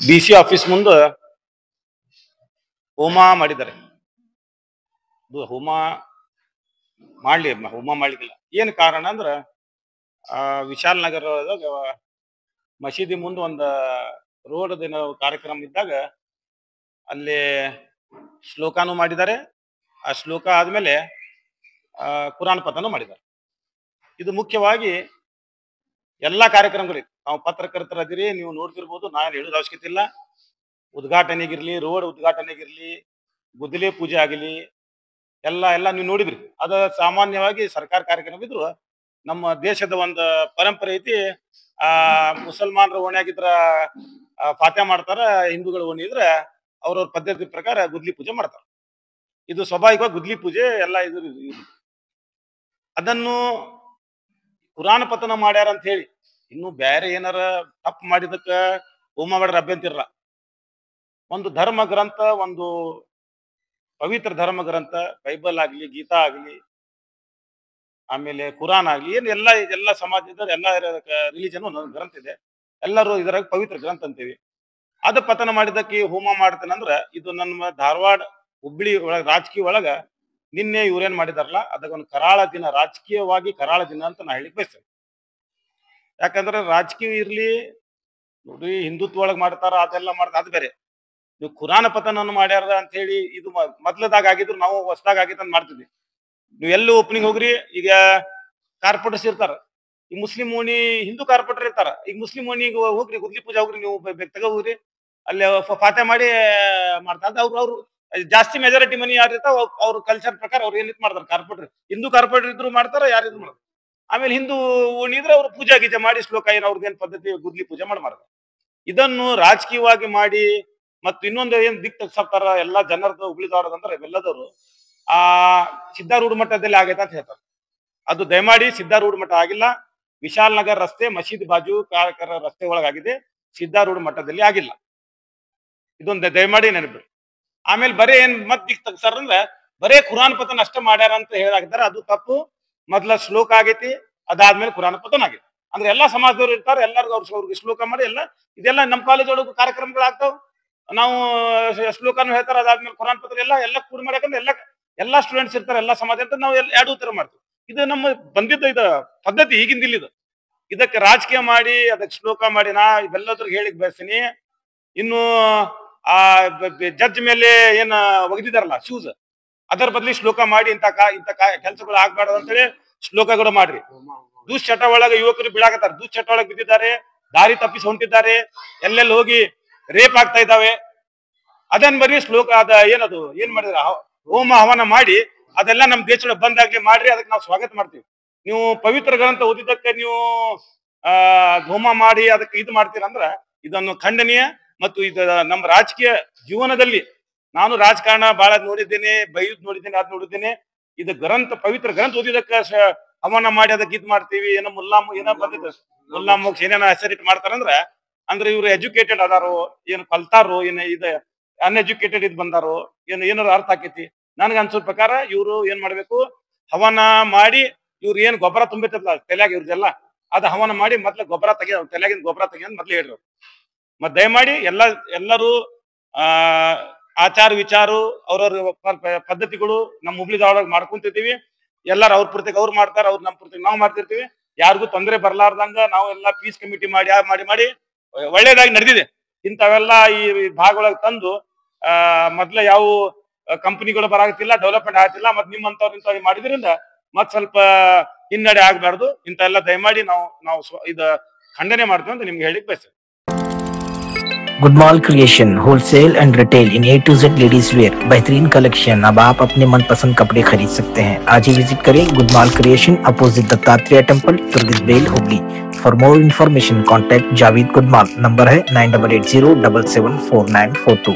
DC office ಮುಂದೆ ಹೋಮ ಮಾಡಿದ್ದಾರೆ. ಹೋಮ ಮಾಡ್ಲಿಕ್ಕಿಲ್ಲ. ಏನ್ ಕಾರಣ ಅಂದ್ರ ವಿಶಾಲ್ ನಗರದಾಗ ಮಸೀದಿ ಮುಂದೆ ಒಂದು ರೋಡ್ ದಿನ ಕಾರ್ಯಕ್ರಮ ಇದ್ದಾಗ ಅಲ್ಲಿ ಶ್ಲೋಕಾನು ಮಾಡಿದ್ದಾರೆ. ಆ ಶ್ಲೋಕ ಆದ್ಮೇಲೆ ಕುರಾನ್ ಪಠಣ ಮಾಡಿದ್ದಾರೆ. ಇದು ಮುಖ್ಯವಾಗಿ ಎಲ್ಲಾ ಕಾರ್ಯಕ್ರಮಗಳಿಗೆ ನಾವು ಪತ್ರಕರ್ತರದಿರಿ, ನೀವು ನೋಡ್ತಿರ್ಬೋದು. ನಾನು ಹೇಳೋದು ಅವಶ್ಯಕತೆ ಇಲ್ಲ. ಉದ್ಘಾಟನೆಗಿರ್ಲಿ, ರೋಡ್ ಉದ್ಘಾಟನೆಗಿರ್ಲಿ, ಗುದ್ದಲಿ ಪೂಜೆ ಆಗಲಿ, ಎಲ್ಲ ನೀವು ನೋಡಿದ್ರಿ. ಅದ ಸಾಮಾನ್ಯವಾಗಿ ಸರ್ಕಾರ ಕಾರ್ಯಕ್ರಮ ಇದ್ರು. ನಮ್ಮ ದೇಶದ ಒಂದು ಪರಂಪರೆ ಐತಿ. ಮುಸಲ್ಮಾನರ ಓಣಿಯಾಗಿದ್ರ ಫಾತ್ಯಾ ಮಾಡ್ತಾರ, ಹಿಂದೂಗಳು ಓಣಿ ಇದ್ರ ಅವ್ರವ್ರ ಪದ್ಧತಿ ಪ್ರಕಾರ ಗುದ್ಲಿ ಪೂಜೆ ಮಾಡ್ತಾರ. ಇದು ಸ್ವಾಭಾವಿಕವಾಗಿ ಗುದ್ಲಿ ಪೂಜೆ ಎಲ್ಲ ಇದು. ಅದನ್ನು ಕುರಾನ್ ಪತನ ಮಾಡ್ಯಾರ ಅಂತ ಹೇಳಿ ಇನ್ನು ಬೇರೆ ಏನಾರ ತಪ್ಪು ಮಾಡಿದಕ್ಕ ಹೋಮ ಮಾಡ್ರ ಅಭ್ಯಂತಿರಲ್ಲ. ಒಂದು ಧರ್ಮ ಗ್ರಂಥ, ಒಂದು ಪವಿತ್ರ ಧರ್ಮ ಗ್ರಂಥ, ಬೈಬಲ್ ಆಗ್ಲಿ, ಗೀತಾ ಆಗ್ಲಿ, ಆಮೇಲೆ ಕುರಾನ್ ಆಗ್ಲಿ, ಏನ್ ಎಲ್ಲ ಸಮಾಜದ ಎಲ್ಲ ರಿಲಿಜನ್ ಒಂದೊಂದು ಗ್ರಂಥ ಇದೆ. ಎಲ್ಲರೂ ಇದರಾಗ ಪವಿತ್ರ ಗ್ರಂಥ ಅಂತೀವಿ. ಅದು ಪತನ ಮಾಡಿದಕ್ಕೆ ಹೋಮ ಮಾಡ್ತೇನಂದ್ರ ಇದು ನಮ್ಮ ಧಾರವಾಡ ಹುಬ್ಬಳ್ಳಿ ಒಳಗ ರಾಜಕೀಯ ಒಳಗ ನಿನ್ನೆ ಇವ್ರೇನ್ ಮಾಡಿದಾರಲ್ಲ ಅದಕ್ಕೊಂದು ಕರಾಳ ದಿನ, ರಾಜಕೀಯವಾಗಿ ಕರಾಳ ದಿನ ಅಂತ ನಾ ಹೇಳಿಕ್ ಬಯಸ್ತೇನೆ. ಯಾಕಂದ್ರೆ ರಾಜಕೀಯ ಇರ್ಲಿ ನೋಡ್ರಿ, ಹಿಂದುತ್ವ ಒಳಗ್ ಮಾಡ್ತಾರ, ಅದೆಲ್ಲ ಮಾಡ್ತಾರ, ಅದು ಬೇರೆ. ನೀವು ಕುರಾನ್ ಪತನ ಮಾಡ್ಯಾರ ಅಂತ ಹೇಳಿ ಇದು ಮೊದ್ಲದಾಗ ಆಗಿದ್ರು, ನಾವು ಹೊಸದಾಗ ಆಗಿತ್ತು ಮಾಡ್ತಿದ್ವಿ. ನೀವು ಎಲ್ಲಿ ಓಪನಿಂಗ್ ಹೋಗ್ರಿ, ಈಗ ಕಾರ್ಪೊರೇಟರ್ಸ್ ಇರ್ತಾರ, ಈ ಮುಸ್ಲಿಂ ಓಣಿ ಹಿಂದೂ ಕಾರ್ಪೊರೇಟರ್ ಇರ್ತಾರ. ಈಗ ಮುಸ್ಲಿಂ ಓಣಿಗೆ ಹೋಗ್ರಿ, ಗುದ್ಲಿ ಪೂಜೆ ಹೋಗ್ರಿ, ನೀವು ತಗ ಹೋಗ್ರಿ, ಅಲ್ಲಿ ಫಾತೆ ಮಾಡಿ ಮಾಡ್ತಾರೆ. ಅವ್ರು ಜಾಸ್ತಿ ಮೆಜಾರಿಟಿ ಮನಿ ಯಾರು ಇರ್ತಾವ ಅವ್ರ ಕಲ್ಚರ್ ಪ್ರಕಾರ ಅವ್ರು ಏನಿತ್ ಮಾಡ್ತಾರೆ. ಕಾರ್ಪೊರೇಟರ್ ಹಿಂದೂ ಕಾರ್ಪೊರೇಟರ್ ಇದ್ರು ಮಾಡ್ತಾರ, ಯಾರಿದ್ರು ಮಾಡ್ತಾರೆ. ಆಮೇಲೆ ಹಿಂದೂ ಓಣಿ ಇದ್ರೆ ಅವ್ರು ಪೂಜಾ ಗೀಜೆ ಮಾಡಿ ಶ್ಲೋಕ ಏನ್ ಅವ್ರದ್ದೇನ್ ಪದ್ಧತಿ ಗುದ್ಲಿ ಪೂಜೆ ಮಾಡ್ತಾರೆ. ಇದನ್ನು ರಾಜಕೀಯವಾಗಿ ಮಾಡಿ ಮತ್ತು ಇನ್ನೊಂದು ಏನ್ ದಿಕ್ ತಗ್ಸಾಕ್ತಾರ ಎಲ್ಲಾ ಜನರದ್ದು ಉಳಿದವ್ರದಂದ್ರೆ ಇವೆಲ್ಲದವರು ಸಿದ್ಧಾರೂಢ ಮಠದಲ್ಲಿ ಆಗೈತೆ ಅಂತ ಹೇಳ್ತಾರೆ. ಅದು ದಯಮಾಡಿ ಸಿದ್ಧಾರೂಢ ಮಠ ಆಗಿಲ್ಲ. ವಿಶಾಲ್ ನಗರ್ ರಸ್ತೆ ಮಸೀದಿ ಬಾಜು ರಸ್ತೆ ಒಳಗಾಗಿದೆ, ಸಿದ್ಧಾರೂಢ ಮಠದಲ್ಲಿ ಆಗಿಲ್ಲ. ಇದೊಂದು ದಯಮಾಡಿ ನೆನಪು. ಆಮೇಲೆ ಬರೇ ಏನ್ ಮತ್ ದಿಕ್ ತಗ್ಸಾರ ಅಂದ್ರೆ ಬರೇ ಕುರಾನ್ ಪತನ ಅಷ್ಟ ಮಾಡ್ಯಾರ ಅಂತ ಹೇಳಾಕಿದ್ದಾರೆ. ಅದು ತಪ್ಪು. ಮೊದ್ಲ ಶ್ಲೋಕ ಆಗೈತಿ, ಅದಾದ್ಮೇಲೆ ಕುರಾನ್ ಪತನ ಆಗೈತಿ. ಅಂದ್ರೆ ಎಲ್ಲಾ ಸಮಾಜದವ್ರು ಇರ್ತಾರೆ, ಎಲ್ಲರಿಗೂ ಅವ್ರಿಗೆ ಶ್ಲೋಕ ಮಾಡಿ ಇದೆಲ್ಲ ನಮ್ಮ ಕಾಲೇಜ್ ಒಳಗೂ ಕಾರ್ಯಕ್ರಮಗಳು ಆಗ್ತಾವ. ನಾವು ಶ್ಲೋಕನು ಹೇಳ್ತಾರೆ, ಅದಾದ್ಮೇಲೆ ಕುರಾನ್ ಪತ್ರ ಎಲ್ಲ ಕೂಡಿ ಮಾಡ್ಯಾಕಂದ್ರೆ ಎಲ್ಲಾ ಸ್ಟೂಡೆಂಟ್ಸ್ ಇರ್ತಾರೆ, ಎಲ್ಲಾ ಸಮಾಜ ಅಂತ ನಾವು ಎರಡು ತರ ಮಾಡ್ತೀವಿ. ಇದು ನಮ್ಮ ಬಂದಿದ್ದ ಇದು ಪದ್ಧತಿ ಈಗಿಂದ ಇಲ್ಲಿದು. ಇದಕ್ಕೆ ರಾಜಕೀಯ ಮಾಡಿ ಅದಕ್ಕೆ ಶ್ಲೋಕ ಮಾಡಿ ನಾ ಇವೆಲ್ಲದ್ರಿಗೆ ಹೇಳಿಕ್ ಬಯಸ್ತೀನಿ. ಇನ್ನು ಆ ಜಡ್ಜ್ ಮೇಲೆ ಏನ್ ಒಗದಿದಾರಲ್ಲ ಶೂಸ್, ಅದರ ಬದಲಿ ಶ್ಲೋಕ ಮಾಡಿ ಇಂತ ಕೆಲಸಗಳು ಆಗ್ಬಾರ್ದು ಅಂತೇಳಿ ಶ್ಲೋಕಗಳು ಮಾಡ್ರಿ. ದುಶ್ಚಟ ಒಳಗೆ ಯುವಕರು ಬೀಳಾಕತ್ತಾರೆ, ದುಶ್ಚಟ ಒಳಗೆ ಬಿದ್ದಿದ್ದಾರೆ, ದಾರಿ ತಪ್ಪಿಸಿ ಹೊಂಟಿದ್ದಾರೆ, ಎಲ್ಲೆಲ್ಲಿ ಹೋಗಿ ರೇಪ್ ಆಗ್ತಾ ಇದ್ದಾವೆ. ಅದನ್ನ ಬರೀ ಶ್ಲೋಕ ಏನದು ಏನ್ ಮಾಡಿದ್ರ ಹೋಮ ಹವನ ಮಾಡಿ ಅದೆಲ್ಲ ನಮ್ ದೇಶದೊಳಗೆ ಬಂದಾಗ್ಲಿ ಮಾಡ್ರಿ, ಅದಕ್ಕೆ ನಾವು ಸ್ವಾಗತ ಮಾಡ್ತೀವಿ. ನೀವು ಪವಿತ್ರ ಗ್ರಂಥ ಓದಿದ್ದಕ್ಕೆ ನೀವು ಹೋಮ ಮಾಡಿ ಅದಕ್ಕೆ ಇದು ಮಾಡ್ತೀರಂದ್ರ ಇದನ್ನು ಖಂಡನೀಯ. ಮತ್ತು ಇದು ನಮ್ಮ ರಾಜಕೀಯ ಜೀವನದಲ್ಲಿ ನಾನು ರಾಜಕಾರಣ ಬಹಳ ನೋಡಿದ್ದೇನೆ, ಬೈದ್ ನೋಡಿದ್ದೇನೆ, ಅದ್ ನೋಡಿದ್ದೇನೆ. ಇದು ಪವಿತ್ರ ಗ್ರಂಥ ಓದಿದಕ್ಕೆ ಹವನ ಮಾಡಿ ಅದಕ್ಕೆ ಇದ್ ಮಾಡ್ತೀವಿ. ಏನೋ ಏನೋ ಬಂದಿದ್ದ ಮುಲ್ಲಾ ಮೋಕ್ಷ ಏನೇನ ಹೆಸರಿಟ್ಟು ಮಾಡ್ತಾರಂದ್ರ ಅಂದ್ರೆ ಇವ್ರು ಎಜುಕೇಟೆಡ್ ಅದಾರೋ, ಏನು ಕಲ್ತಾರೋ, ಏನ ಇದು ಅನ್ಎಜುಕೇಟೆಡ್ ಇದ್ ಬಂದಾರೋ ಏನಾರು ಅರ್ಥ ಆಕೈತಿ. ನನ್ಗೆ ಅನ್ಸೋ ಪ್ರಕಾರ ಇವ್ರು ಏನ್ ಮಾಡ್ಬೇಕು, ಹವನ ಮಾಡಿ ಇವ್ರು ಏನ್ ಗೊಬ್ಬರ ತುಂಬಿರ್ತಲ್ಲ ತಲೆಯಾಗ ಇವ್ರದೆಲ್ಲ ಅದ ಹವನ ಮಾಡಿ ಮೊದ್ಲು ಗೊಬ್ಬರ ತಲೆಯಾಗಿನ ಗೊಬ್ಬರ ತೆಗಿಯೋದ್ ಮೊದ್ಲು ಹೇಳಿದ್ರು. ಮತ್ ದಯಮಾಡಿ ಎಲ್ಲರೂ ಆಚಾರ ವಿಚಾರ ಅವ್ರವ್ರ ಪದ್ಧತಿಗಳು ನಮ್ಮ ಹುಬ್ಳಿದೊಳಗೆ ಮಾಡ್ಕೊಂತಿದ್ದೀವಿ. ಎಲ್ಲಾರು ಅವ್ರ ಪೂರ್ತಿಗೆ ಅವ್ರು ಮಾಡ್ತಾರ, ಅವ್ರು ನಮ್ಮ ಪೂರ್ತಿಗೆ ನಾವು ಮಾಡ್ತಿರ್ತೀವಿ. ಯಾರಿಗೂ ತೊಂದರೆ ಬರ್ಲಾರ್ದಂಗ ನಾವು ಎಲ್ಲ ಪೀಸ್ ಕಮಿಟಿ ಮಾಡಿ ಒಳ್ಳೇದಾಗಿ ನಡೆದಿದೆ. ಇಂಥವೆಲ್ಲ ಈ ಭಾಗದೊಳಗೆ ತಂದು ಮೊದ್ಲ ಯಾವ ಕಂಪನಿಗಳು ಬರಾಗತ್ತಿಲ್ಲ, ಡೆವಲಪ್ಮೆಂಟ್ ಆಗತ್ತಿಲ್ಲ. ಮತ್ ನಿಮ್ಮಂತವ್ರು ಮಾಡಿದ್ರಿಂದ ಮತ್ ಸ್ವಲ್ಪ ಹಿನ್ನಡೆ ಆಗ್ಬಾರ್ದು. ಇಂಥವೆಲ್ಲ ದಯಮಾಡಿ ನಾವು ಇದು ಖಂಡನೆ ಮಾಡ್ತೀವಿ ಅಂತ ನಿಮ್ಗೆ ಹೇಳಿಕ್ ಬಯಸ್ತೇನೆ. Gudmal creation wholesale and retail in A to Z ladies wear बेहतरीन कलेक्शन। अब आप अपने मनपसंद कपड़े खरीद सकते हैं। आज ही विजिट करें Gudmal creation, opposite Dattatreya temple, तुर्गिसबेल, Hubli. For more information contact Javed Gudmal. Number है 9880774942।